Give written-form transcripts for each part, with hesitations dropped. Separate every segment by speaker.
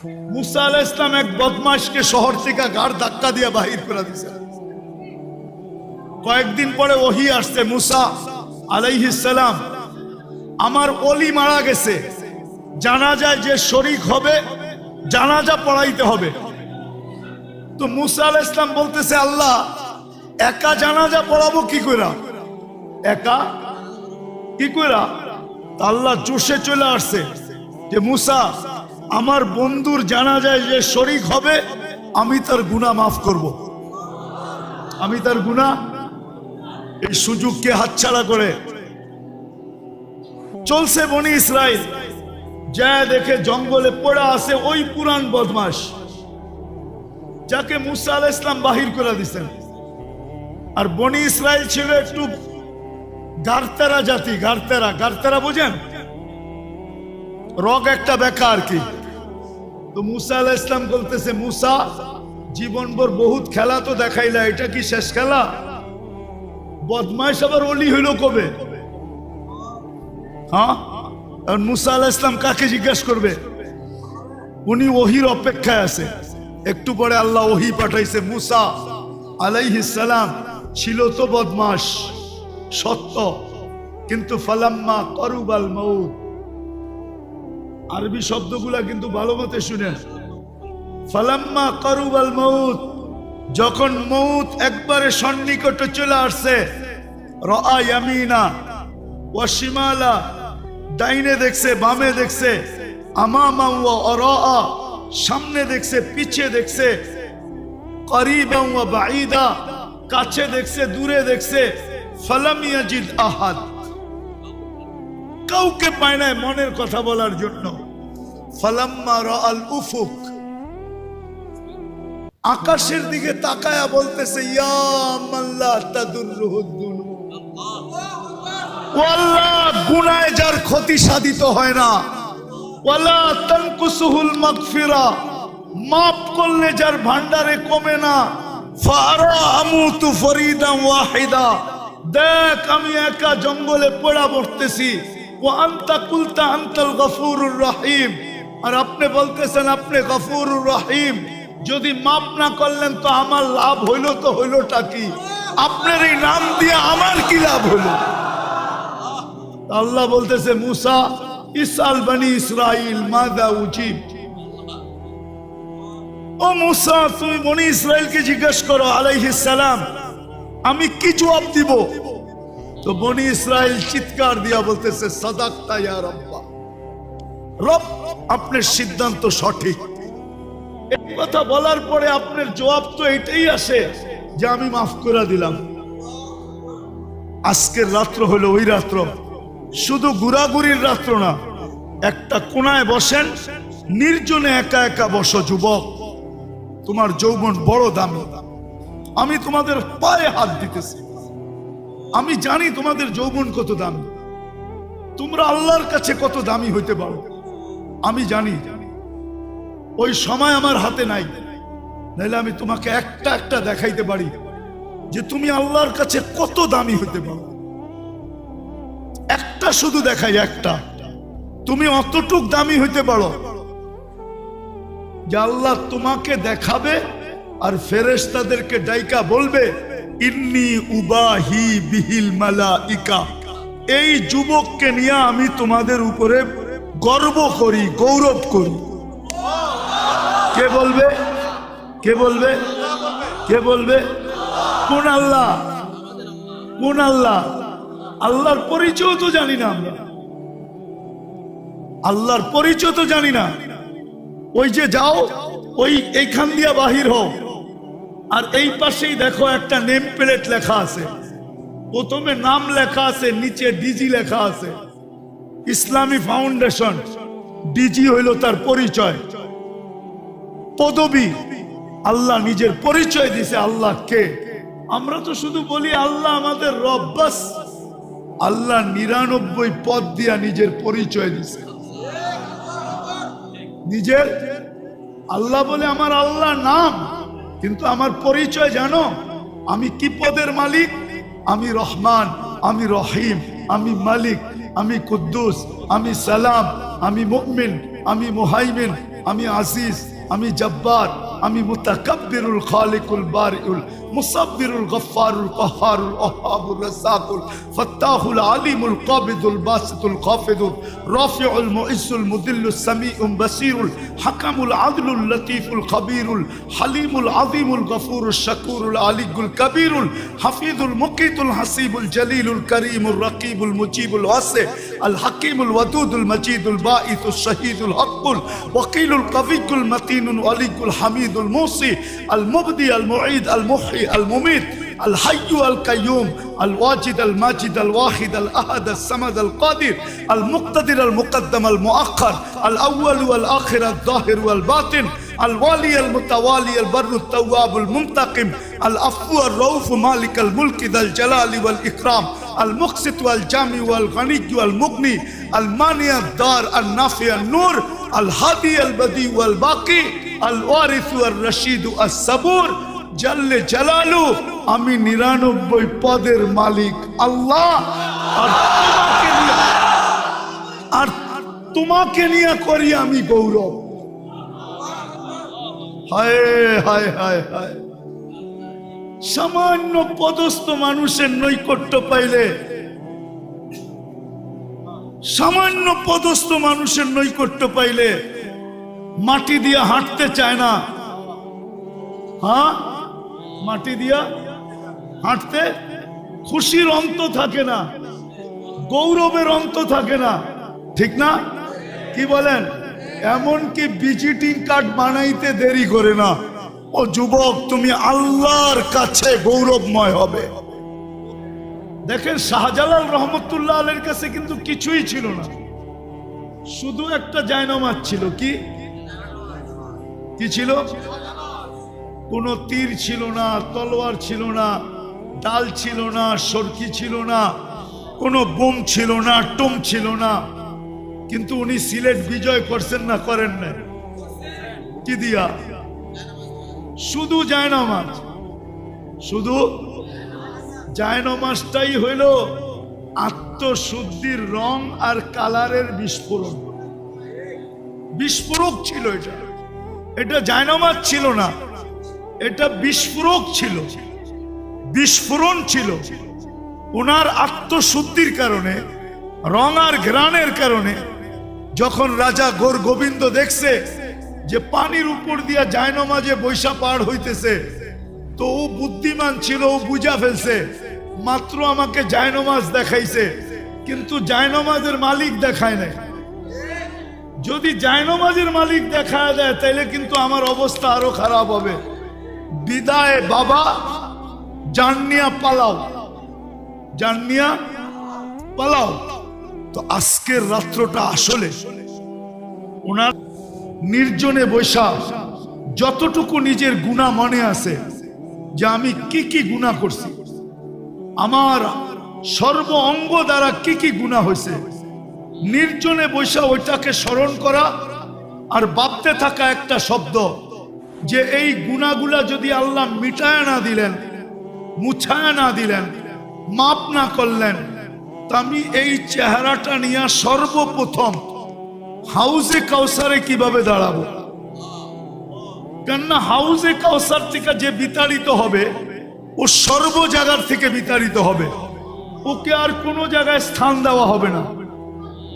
Speaker 1: মুসা আলাইহিস সালাম এক বদমাশকে শহর থেকে গাড় ধাক্কা দিয়ে বাহির করে দিয়েছে। কয়েকদিন পরে ওহী আসছে, মুসা আলাইহিস সালাম, আমার ওলি মারা গেছে, জানাজায় যে শরীক হবে জানাজা পড়াইতে হবে। তো মুসা আলাইহিস সালাম বলতেছে, আল্লাহ একা জানাজা পড়াবো কি কইরা, একা কি কইরা? আল্লাহ জোশে চলে আসছে যে মুসা, আমার বন্ধুর জানাজায় যে শরীক হবে আমি তার গুনাহ মাফ করব, আমি তার গুনাহ। এই সুযোগকে হাতছাড়া করে চলছে বনি ইসরাইল, যা দেখে জঙ্গলে পড়ে আছে ওই পুরান বদমাশ যাকে মুসা আলাইহিস সালাম বাহির করে দিয়েছেন। আর বনি ইসরাইল ছিল একটু গারতেরা জাতি, গারতেরা, গারতেরা বুঝেন, রগ একটা বেকা আর কি। তো মুসা আলাইহিস সালাম বলতেছে, মুসা জীবনভর বহুত খেলা তো দেখাইলা, এটা কি শেষ খেলা? বদমাইশ আবার ওলি হইল কবে? হ্যাঁ, আর মুসা আলাইহিস সালাম কাকে জিজ্ঞাসা করবে? উনি ওহির অপেক্ষায় আছে। একটু পরে আল্লাহ ওহি পাঠাইছে, মুসা আলাইহিস সালাম ছিল তো বদমাশ সত্য, কিন্তু ফালাম্মা করুবাল মউত, আরবি শব্দগুলা কিন্তু ভালো মতে শুনেন। ফালাম্মা করুবাল মউত, যখন মউত একবারে সন্নিকটে চলে আসছে, রাআ ইয়ামিনা ওয়া শিমালা, ডাইনে দেখছে বামে দেখছে, আমামা ওয়া আরাআ, সামনে দেখছে পিছে দেখছে, করিবা ওয়া বাঈদা, কাছে দেখছে দূরে দেখছে, ফালাম ইয়াজিদ আহাদ, কাউকে পায় না মনের কথা বলার জন্য। ফালাম্মা রাআল উফুক, আকাশের দিকে তাকায়া বলতেছে, ইয়া মান লা তাদুররুহুদ দুনূব, ও আল্লাহ গুনাহে যার ক্ষতি সাধিত হয় না, ওয়ালা তানকুসুহুল মাগফিরা, মাফ করলে যার ভান্ডারে কমে না, ফারা আমুতু ফরিদান ওয়াহিদা, দেখ আমি একা জঙ্গলে পড়া পড়তেছি, ওয়া আনতা কুলতা আনতাল গফুরুর রহিম, আর আপনি বলতেছেন আপনি গফুরুর রহিম, যদি মাফ না করলেন তো আমার লাভ হইল, তো হইলটা কি? আপনার এই নাম দিয়ে আমার কি লাভ হইল? আল্লাহ বলতেছে, মুসা ইসআল বনি ইসরাইল মাযা উজিব, ও মুসা তুমি বনি ইসরাইলকে জিজ্ঞেস করো আলাইহিস সালাম আমি কি জবাব দিব। তো বনি ইসরাইল চিৎকার দিয়া বলতেছে, সাদাকতা ইয়া রাব্বা, রব আপনার সিদ্ধান্ত সঠিক। এই কথা বলার পরে আপনার জবাব তো এটাই আসে যে আমি মাফ করে দিলাম। আজকের রাত্র হলো ওই রাত্র, শুধু ঘোরাঘুরির রাত্র না। একটা কোনায় বসেন, নির্জনে একা একা বসো। যুবক, তোমার যৌবন বড় দামি, আমি তোমাদের পায়ে হাত দিতেছি। আমি জানি তোমাদের যৌবন কত দামি, তোমরা আল্লাহর কাছে কত দামি হইতে পারো আমি জানি। ওই সময় আমার হাতে নাই, নাইলে আমি তোমাকে একটা একটা দেখাইতে পারি যে তুমি আল্লাহর কাছে কত দামি হইতে পারো। একটা শুধু দেখাই, একটা, তুমি অতটুক দামি হইতে পারো যে আল্লাহ তোমাকে দেখাবে আর ফেরেশতাদেরকে ডাইকা বলবে, ইন্নী উবাহি বিহিল মালাইকা, এই যুবককে নিয়ে আমি তোমাদের উপরে গর্ব করি, গৌরব করি। কে বলবে? কে বলবে? কে বলবে? কোন আল্লাহ? কোন আল্লাহ? আল্লাহর পরিচয় তো জানি না আমরা, আল্লাহর পরিচয় তো জানি না। ওই যে যাও, ওই এইখান দিয়া বাহির হও, আর এই পাশেই দেখো একটা নেম প্লেট লেখা আছে। প্রথমে নাম লেখা আছে, নিচে ডিজি লেখা আছে, ইসলামী ফাউন্ডেশন। ডিজি হইল তার পরিচয়, পদবী। আল্লাহ নিজের পরিচয় দিছে, আল্লাহ কে। আমরা তো শুধু বলি আল্লাহ আমাদের রব, বাস। আল্লাহ 99 পদ দিয়া নিজের পরিচয় দিছে। নিজের আল্লাহ বলে আমার আল্লাহ নাম, কিন্তু আমার পরিচয় জানো আমি কি পদের মালিক? আমি রহমান, আমি রহিম, আমি মালিক, আমি কুদ্দুস, আমি সালাম, আমি মুমিন, আমি মুহাইমিন, আমি আজিজ, আমি জব্বার, আমি মুতাকাব্বিরুল খালিকুল বারিউল মুসাব্বিরুল গফফারুল কহ্হারুল ওয়াহ্হাবুর রাজ্জাকুল ফাত্তাহুল আলিমুল কাবিদুল বাসিতুল খাফিদুল রাফিউল মুইজ্জুল মুদিল্লুস সামিউল বাসিরুল হাকামুল আদলুল লতীফুল খবীরুল হালিমুল আযীমুল গফুরুশ শাকুরুল আলিয়ুল কবীরুল হাফিজুল মুকিতুল হাসিবুল জলিলুল করিমুর রকিবুল মুজিবুল ওয়াসি আল হাকিমুল ওয়াদুদুল মজিদুল বাঈসুশ শহীদুল হকুল ওয়াকিলুল কবিয়ুল মতিনুল ওয়ালিয়ুল হামিদুল মুসি আল মুবদি আল মুঈদ আল মুহয়ি المميت الحي القيوم الواجد الماجد الواحد الأحد الصمد القادر المقتدر المقدم المؤخر الأول والآخر الظاهر والباطن الوالي المتوالي البر التواب المنتقم العفو الرؤوف مالك الملك ذا الجلال والإكرام المقسط والجامع والغني والمغني المانع الدار النافع النور الهادي البديع والباقي الوارث والرشيد الصبور জাল্লে জালালু। আমি 99 পদের মালিক আল্লাহ, আর তোমাকে নিয়ে করি আমি গৌরব। হায় হায় হায় হায়, সামান্য পদস্থ মানুষের নৈকট্য পাইলে, সামান্য পদস্থ মানুষের নৈকট্য পাইলে মাটি দিয়ে হাঁটতে চায় না। হ্যাঁ, মাটি দিয়া হাঁটতে খুশির অন্ত থাকে না, গৌরবের অন্ত থাকে না, ঠিক না? কি বলেন? এমনকি ভিজিটিং কার্ড বানাইতে দেরি করে না। ও যুবক, তুমি আল্লাহর কাছে গৌরবময় হবে। দেখেন, শাহজালাল রহমতুল্লাহ আলাইহির কাছে কিন্তু কিছুই ছিল না, শুধু একটা জায়নামাজ ছিল। কি ছিল? কোনো তীর ছিল না, তলোয়ার ছিল না, ডাল ছিল না, সরকি ছিল না, কোনো বোম ছিল না, টোম ছিল না। কিন্তু উনি সিলেট বিজয় করছেন না? করেন না? কি দিয়া? শুধু জায়নামাজ। শুধু জায়নামাজটাই হইল আত্মশুদ্ধির রং আর কালারের বিস্ফোরণ। বিস্ফোরক ছিল এটা, এটা জায়নামাজ ছিল না, এটা বিস্ফোরক ছিল, বিস্ফোরণ ছিল। ওনার আত্মশুদ্ধির কারণে, রং আর ঘ্রাণের কারণে যখন রাজা গৌর গোবিন্দ দেখছে যে পানির উপর দিয়া জায়নামাজে বৈশা পার হইতেছে, তো ও বুদ্ধিমান ছিল, ও বুঝা ফেলছে মাত্র আমাকে জায়নামাজ দেখাইছে, কিন্তু জায়নামাজের মালিক দেখায় নাই। যদি জায়নামাজের মালিক দেখায় দেয় তাইলে কিন্তু আমার অবস্থা আরো খারাপ হবে। বিদায় বাবা, জানিয়া পালাও, জানিয়া পালাও। তো আজকের রাত্রটা আসলে ওনার নির্জনে বৈশা যতটুকু নিজের গুনাহ মনে আছে, যে আমি কি কি গুনাহ করছি, আমার সর্ব অঙ্গ দ্বারা কি কি গুনাহ হয়েছে, নির্জনে বৈশা ওইটাকে স্মরণ করা আর ভাবতে থাকা একটা শব্দ, যে এই গুনাহগুলা যদি আল্লাহ মিটায় না দিলেন, মুছায় না দিলেন, মাপ না করলেন, তা আমি এই চেহারাটা নিয়ে সর্বপ্রথম হাউজে কাউসারে কিভাবে দাঁড়াবো? কেননা হাউজে কাউসার থেকে যে বিতাড়িত হবে, ও সর্ব জায়গার থেকে বিতাড়িত হবে, ওকে আর কোনো জায়গায় স্থান দেওয়া হবে না।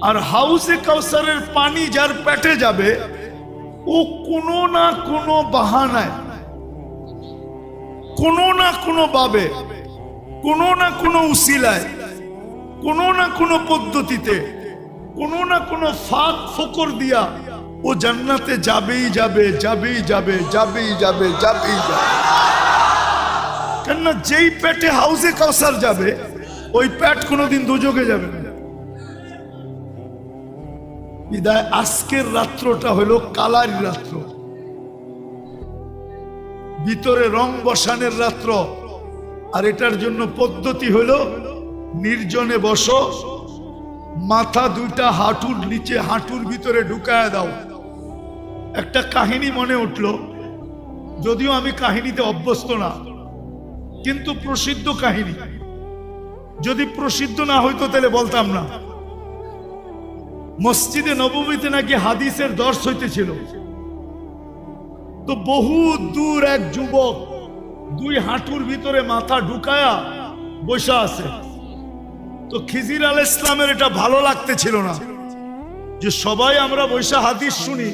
Speaker 1: আর হাউজে কাউসারের পানি যার পেটে যাবে, ও কোনো না কোনো বাহানায়, কোনো না কোনো ভাবে, কোনো না কোনো উসিলায়, কোনো না কোনো পদ্ধতিতে, কোনো না কোনো ফাঁক ফোকর দিয়া ও জান্নাতে যাবেই যাবে, যাবেই যাবে, যাবেই যাবে, যাবেই যাবে। কেননা যেই পেটে হাউজে কাউসার যাবে, ওই পেট কোনোদিন দুযোগে যাবে না। বিদায় আজকের রাত্রটা হলো কালারি রাত্র, ভিতরে রং বসানের রাত্র। আর এটার জন্য পদ্ধতি হলো নির্জনে বসো, মাথা দুইটা হাঁটুর নিচে, হাঁটুর ভিতরে ঢুকায় দাও। একটা কাহিনী মনে উঠলো, যদিও আমি কাহিনীতে অভ্যস্ত না, কিন্তু প্রসিদ্ধ কাহিনী। যদি প্রসিদ্ধ না হইতো তাহলে বলতাম না। মসজিদে নববীতে নাকি হাদিসের দর্শ হইতেছিল, তো বহু দূর এক যুবক দুই হাঁটুর ভিতরে মাথা ঢুকায়া বসা আছে। তো খিজির আলাইহিস সালামের এটা ভালো লাগতেছিল না যে সবাই আমরা বৈশা হাদিস শুনি,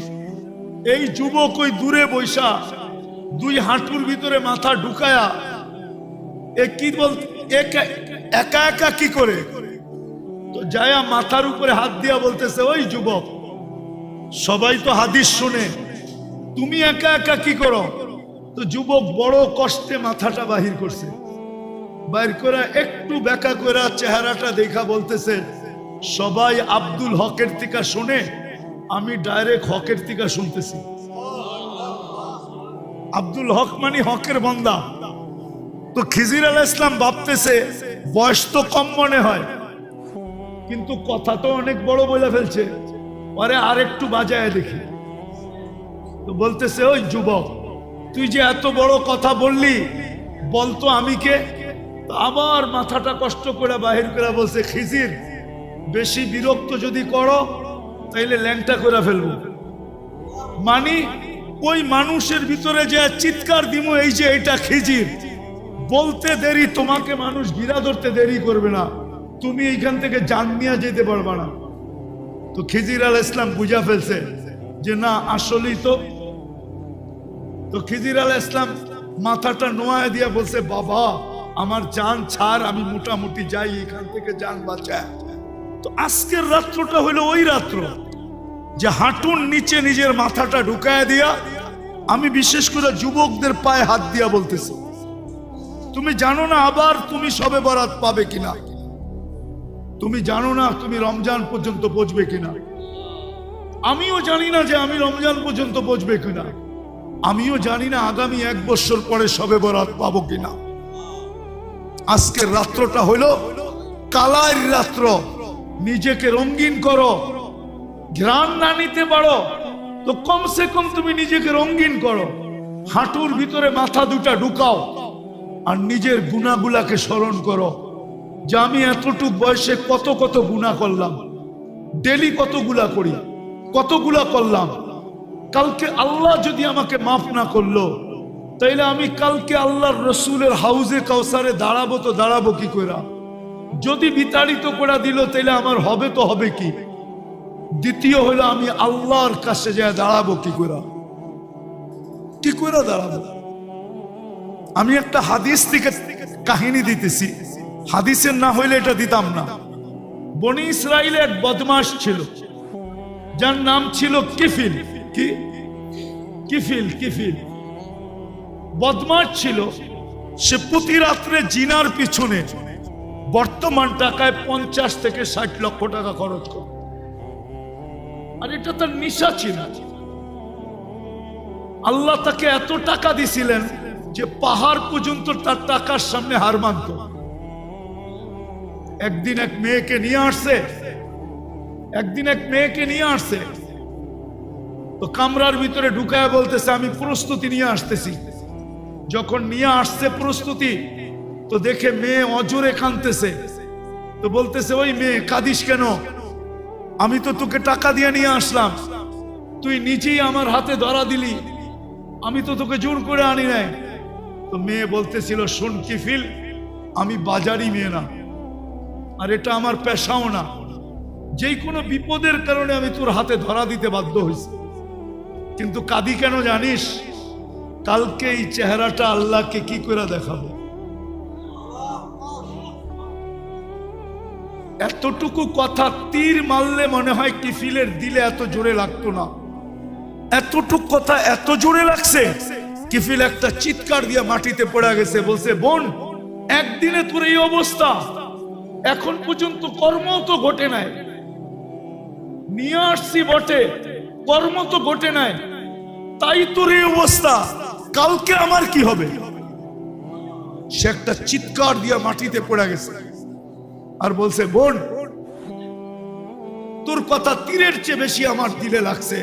Speaker 1: এই যুবক ওই দূরে বৈশা দুই হাঁটুর ভিতরে মাথা ঢুকায়া কি বল একা একা কি করে। তো যায়া মাথার উপরে হাত দিয়া বলতেছে, ওই যুবক, সবাই তো হাদিস শুনে, তুমি একা একা কি করো? তো যুবক বড় কষ্টে মাথাটা বাহির করছে, বাইর করে একটু বেঁকা করে চেহারাটা দেখা বলতেছে, সবাই আব্দুল হকের থেকে শুনে, আমি ডাইরেক্ট হকের থেকে শুনতেছি। আব্দুল হক মানে হকের বান্দা। তো খিজির আলাইহিস সালাম ভাবতেছে বয়স তো কম মনে হয়, কিন্তু কথা তো অনেক বড় বলে ফেলছে, আরে আর একটু বাজায় দেখি। তো বলতেছে, ওই যুবক, তুই যে এত বড় কথা বললি, বলতো আমি কে? তো আবার মাথাটা কষ্ট করে বাহির করে বলছে, খিজির, বেশি বিরক্ত যদি করো তাইলে ল্যাংটা করে ফেলবো। মানে ওই মানুষের ভিতরে যে চিৎকার দিমু, এই যে এটা খিজির, বলতে দেরি, তোমাকে মানুষ গিরা ধরতে দেরি করবে না, তুমি এইখান থেকে জান নিয়ে যেতে পারবে না। তো খিজির আলাইহিস সালাম বুঝা ফেলছে যে না, আসলেই তো। তো খিজির আলাইহিস সালাম মাথাটা নোয়ায় দিয়া বলছে, বাবা, আমার জান ছাড়, আমি মোটামুটি যাই এখান থেকে, জান বাঁচা। তো আজকের রাত্রটা হলো ওই রাত্র যে হাঁটুর নিচে নিজের মাথাটা ঢুকায় দিয়া, আমি বিশেষ করে যুবকদের পায়ে হাত দিয়া বলতেছি, তুমি জানো না আবার তুমি শবে বরাত পাবে কিনা, তুমি জানো না তুমি রমজান পর্যন্ত পৌঁছবে কিনা, আমিও জানি না যে আমি রমজান পর্যন্ত পৌঁছবে কিনা, আমিও জানি না আগামী 1 বছর পরে শবে বরাত পাবো কিনা। আজকের রাত্রটা হলো কালার রাত্র, নিজেকে রঙিন করো। ঘ্রাণ না নিতে পারো তো কমসে কম তুমি নিজেকে রঙিন করো, হাঁটুর ভিতরে মাথা দুটা ঢুকাও, আর নিজের গুনাহগুলাকে স্মরণ করো যে আমি এতটুক বয়সে কত কত গুনাহ করলাম, ডেলি কতগুলা করি, কতগুলা করলাম। কালকে আল্লাহ যদি আমাকে মাফ না করলো, তাইলে আমি কালকে আল্লাহর রসুলের হাউজে কাউসারে দাঁড়াবো, তো দাঁড়াবো কি করে? যদি বিতাড়িত করে দিল, তাইলে আমার হবে তো হবে কি? দ্বিতীয় হলো, আমি আল্লাহর কাছে যায় দাঁড়াবো কি করে? কি করে দাঁড়াবো? আমি একটা হাদিস থেকে কাহিনী দিতেছি, হাদিসের না হইলে এটা দিতাম না। বনি ইসরাইলে এক বদমাশ ছিল, যার নাম ছিল কিফিল। কি? কিফিল। কিফিল বদমাশ ছিল। সে প্রতি রাত্রে জিনার পিছনে বর্তমান টাকায় 50 থেকে 60 লক্ষ টাকা খরচ করে, আর এটা তার নেশা ছিল। আল্লাহ তাকে এত টাকা দিছিলেন যে পাহাড় পর্যন্ত তার টাকার সামনে হার মানত। একদিন এক মেয়েকে নিয়ে আসছে, তো কামরার ভিতরে ঢুকায় বলতেছে, আমি প্রস্তুতি নিয়ে আসতেছি। যখন নিয়ে আসছে প্রস্তুতি, তো দেখে মেয়ে অজরে কাঁদতেছে। তো বলতেছে, ওই মেয়ে, কাঁদিস কেন? আমি তো তোকে টাকা দিয়ে নিয়ে আসলাম, তুই নিজেই আমার হাতে ধরা দিলি, আমি তো তোকে জোর করে আনি নাই। তো মেয়ে বলতেছিল, শোন কিফিল, আমি বাজারি মেয়ে না, আর এটা আমার পেশাও না, যে কোনো বিপদের কারণে আমি তোর হাতে ধরা দিতে বাধ্য হয়েছি। কিন্তু কাঁদি কেন জানিস? কালকে এই চেহারাটা আল্লাহকে কি করে দেখাবো? এতটুকু কথা তীর মারলে মনে হয় কিফিলের দিলে এত জোরে লাগতো না। এতটুকু কথা এত জোরে লাগছে, কিফিল একটা চিৎকার দিয়ে মাটিতে পড়ে গেছে। বলছে, বোন, একদিনে তোর এই অবস্থা, এখন পর্যন্ত কর্ম তো ঘটে নাই। নিয়ে আসছি বটে, কর্ম তো ঘটে নাই, তাই তোর এই অবস্থা, কালকে আমার কি হবে? সে একটা চিৎকার দিয়ে মাটিতে পড়ে গেছে আর বলছে, বোন, তোর কথা তীরের চেয়ে বেশি আমার দিলে লাগছে।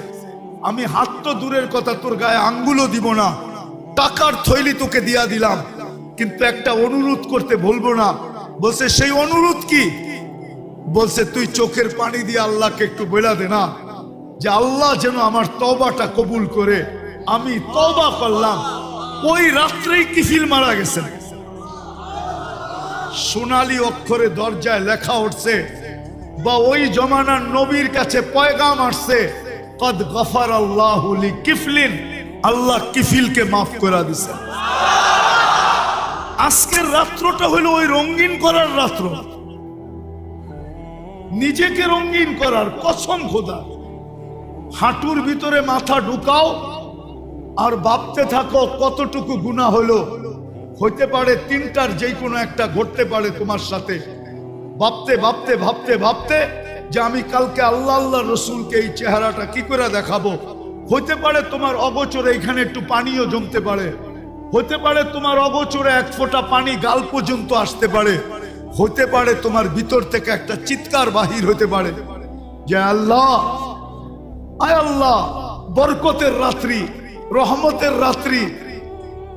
Speaker 1: আমি হাত তো দূরের কথা, তোর গায়ে আঙ্গুলও দিব না, টাকার থৈলি তোকে দিয়া দিলাম, কিন্তু একটা অনুরোধ করতে ভুলবো না। বলছে, সেই অনুরোধ কি? বলছে, তুই চোখের পানি দিয়ে আল্লাহকে একটু বলে দে না, যে আল্লাহ যেন আমার তওবাটা কবুল করে আমি তওবা করলাম। ওই রাত্রেই কিফিল মারা গেছেন। সোনালী অক্ষরে দরজায় লেখা উঠছে, বা ওই জমানার নবীর কাছে পয়গাম আসছে, কদ গফারাল্লাহু লিকিফলিন, আল্লাহ কিফিলকে মাফ করে দিয়েছেন। আজকের রাত্রটা হলো ওই রঙিন করার রাত্র, নিজেকে রঙিন করার। কসম খোদা, হাঁটুর ভিতরে মাথা ঢুকাও আর ভাবতে থাকো কতটুকু গুনাহ হলো। হইতে পারে তিনটার যে কোনো একটা ঘটতে পারে তোমার সাথে। ভাবতে ভাবতে ভাবতে ভাবতে যে আমি কালকে আল্লাহ আল্লাহ রসুলকে এই চেহারাটা কি করে দেখাবো। হইতে পারে তোমার অগোচরে এখানে একটু পানিও জমতে পারে। হইতে পারে তোমার অগোচরে এক ফোঁটা পানি গাল পর্যন্ত আসতে পারে। হইতে পারে তোমার ভিতর থেকে একটা চিৎকার বাহির হতে পারে যে আল্লাহ, আয় আল্লাহ, বরকতের রাত্রি, রহমতের রাত্রি,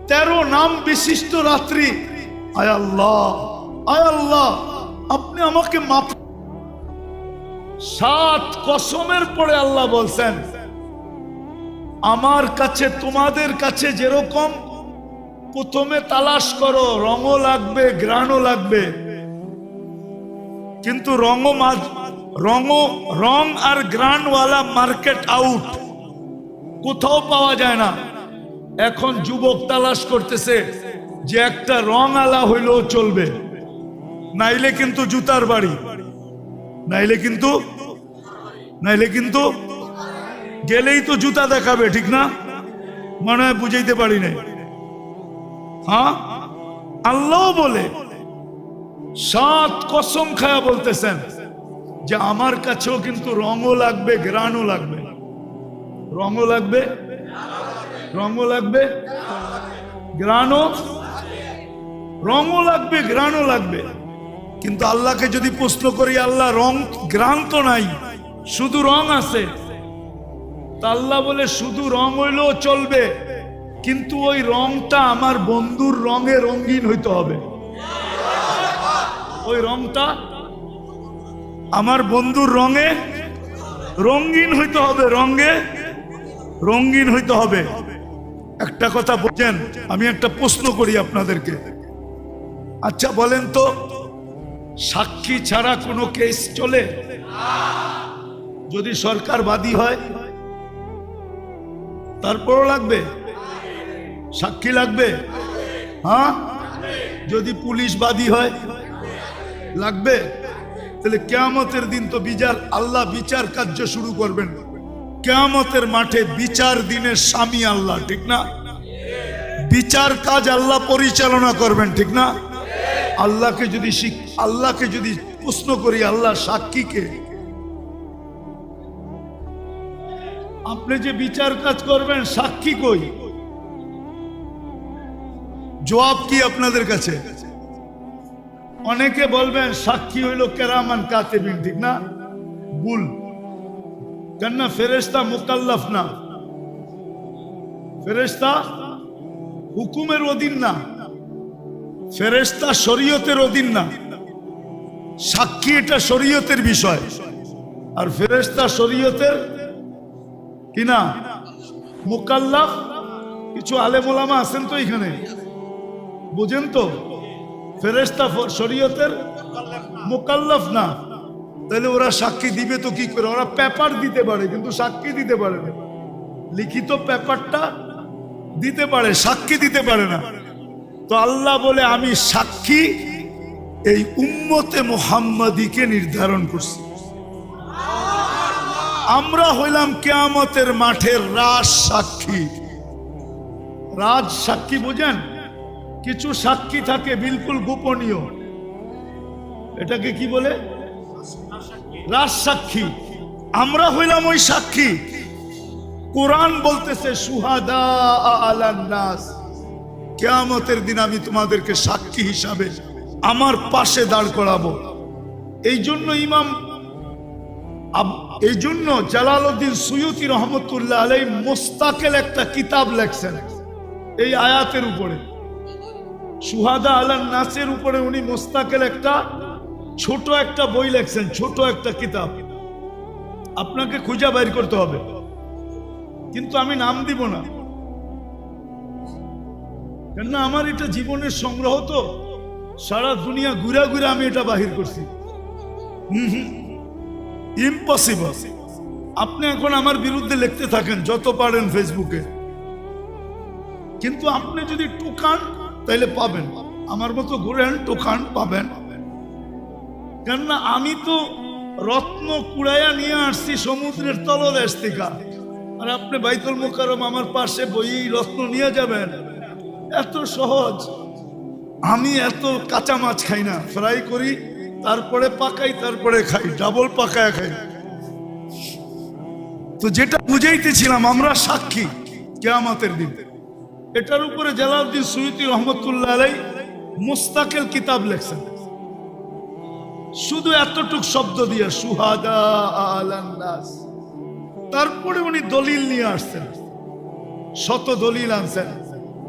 Speaker 1: 13 নাম বিশিষ্ট রাত্রি, আয় আল্লাহ, আয় আল্লাহ, আপনি আমাকে মাফ। 7 কসমের পরে আল্লাহ বলছেন, আমার কাছে তোমাদের কাছে যেরকম প্রথমে তালাশ করো, রঙও লাগবে, গ্রাণও লাগবে, কিন্তু রং আর গ্রানওয়ালা মার্কেট আউট, কোথাও পাওয়া যায় না। এখন যুবক তালাশ করতেছে যে একটা রং আলা হইলেও চলবে, নাইলে কিন্তু জুতার বাড়ি, নাইলে কিন্তু গেলেই তো জুতা দেখাবে, ঠিক না? মনে হয় বুঝাইতে পারি নাই। হ্যাঁ, আল্লাহ বলে 7 কসম খায়া বলতেছেন যে আমার কাছেও কিন্তু রঙও লাগবে, গ্রাণও লাগবে, রঙও লাগবে, রঙও লাগবে, গ্রাণও, রঙও লাগবে, গ্রাণও লাগবে। কিন্তু আল্লাহকে যদি প্রশ্ন করি, আল্লাহ রং গ্রাণ তো নাই, শুধু রং আছে, তা আল্লাহ বলে শুধু রং হইলেও চলবে, কিন্তু ওই রংটা আমার বন্ধুর রঙে রঙিন হইতে হবে। ওই রংটা আমার বন্ধুর রঙে রঙিন হইতে হবে, রঙে রঙিন হইতে হবে। একটা কথা বলেন, আমি একটা প্রশ্ন করি আপনাদেরকে। আচ্ছা বলেন তো, সাক্ষী ছাড়া কোনো কেস চলে? যদি সরকার বাদী হয় তারপরও লাগবে সাক্ষী, লাগবে। হ্যাঁ, যদি পুলিশ বাদী হয় লাগবে। তাহলে কিয়ামতের দিন তো আল্লাহ বিচার কার্য শুরু করবেন। কিয়ামতের মাঠে বিচার দিনের স্বামী আল্লাহ, ঠিক না? বিচার কাজ আল্লাহ পরিচালনা করবেন, ঠিক না? আল্লাহকে যদি প্রশ্ন করি, আল্লাহ সাক্ষীকে, আপনি যে বিচার কাজ করবেন সাক্ষী কই? জবাব কি আপনাদের কাছে? অনেকে বলবেন সাক্ষী হইল কেরামান কাতিবিন, ঠিক না? ভুল। কেন? ফেরেশতা মুকাল্লাফ না, ফেরেশতা হুকুমের অধীন না, ফেরেশতা শরীয়তের অধীন না। সাক্ষী এটা শরীয়তের বিষয়, আর ফেরেশতা শরীয়তের কি না, মুকাল্লাফ। কিছু আলেম ওলামা আছেন তো এখানে, বুঝেন তো? ফেরেশতা শরীয়তের মুকাল্লাফ না, তাহলে ওরা সাক্ষী দিবে তো কি করে? ওরা পেপার দিতে পারে কিন্তু সাক্ষী দিতে পারে না। লিখিত পেপারটা দিতে পারে, সাক্ষী দিতে পারে না। তো আল্লাহ বলে আমি সাক্ষী এই উম্মতে মুহাম্মাদীকে নির্ধারণ করছি। আমরা হইলাম কিয়ামতের মাঠের রাজ সাক্ষী। রাজ সাক্ষী বুঝেন? কিছু সাক্ষী থাকে বিলকুল গোপনীয়, এটাকে কি বলে? রাজ সাক্ষী। আমরা হইলাম ওই সাক্ষী। কোরআন বলতেছে শুহাদা আলান নাস, কিয়ামতের দিন আমি তোমাদেরকে সাক্ষী হিসাবে আমার পাশে দাঁড় করাবো। এই জন্য জালালউদ্দিন সুয়ুতি রহমতুল্লাহ আলাইহি মুস্তাকিল একটা কিতাব লেখছেন এই আয়াতের উপরে, শুহাদা আলান নাসের উপরে। উনি মুস্তাকিল একটা ছোট একটা বই লেখছেন, ছোট একটা কিতাব। আপনাকে খুঁজে বাইর করতে হবে, কিন্তু আমি নাম দিব না। কেননা আমার এটা জীবনের সংগ্রহ, তো সারা দুনিয়া ঘুরা ঘুরা আমি এটা বাহির করছি। ইম্পসিবল। আপনি এখন আমার বিরুদ্ধে লিখতে থাকেন যত পারেন ফেসবুকে, কিন্তু আপনি যদি টোকান তাইলে পাবেন, আমার মতো ঘুরেন টোকান পাবেন। কেননা আমি তো রত্ন কুড়াইয়া নিয়ে আসছি সমুদ্রের তলদেশ থেকে, আর আপনি বাইতুল মুকাররম আমার পাশে বই রত্ন নিয়ে যাবেন? এত সহজ। আমি এত কাঁচা মাছ খাই না, ফ্রাই করি, তারপরে পাকাই, তারপরে খাই, ডাবল পাকায় খাই। তো যেটা বুঝাইতেছিলাম, আমরা সাক্ষী কিয়ামতের দিন। এটার উপরে জালালউদ্দিন সুয়ুতী রহমতুল্লাহ আলাইহি মুস্তাকিল কিতাব লেখছেন, শুধু এতটুক শব্দ দিয়ে, সুহাদা আলান নাস। তারপরে উনি দলিল নিয়ে আসছেন, শত দলিল আনছেন।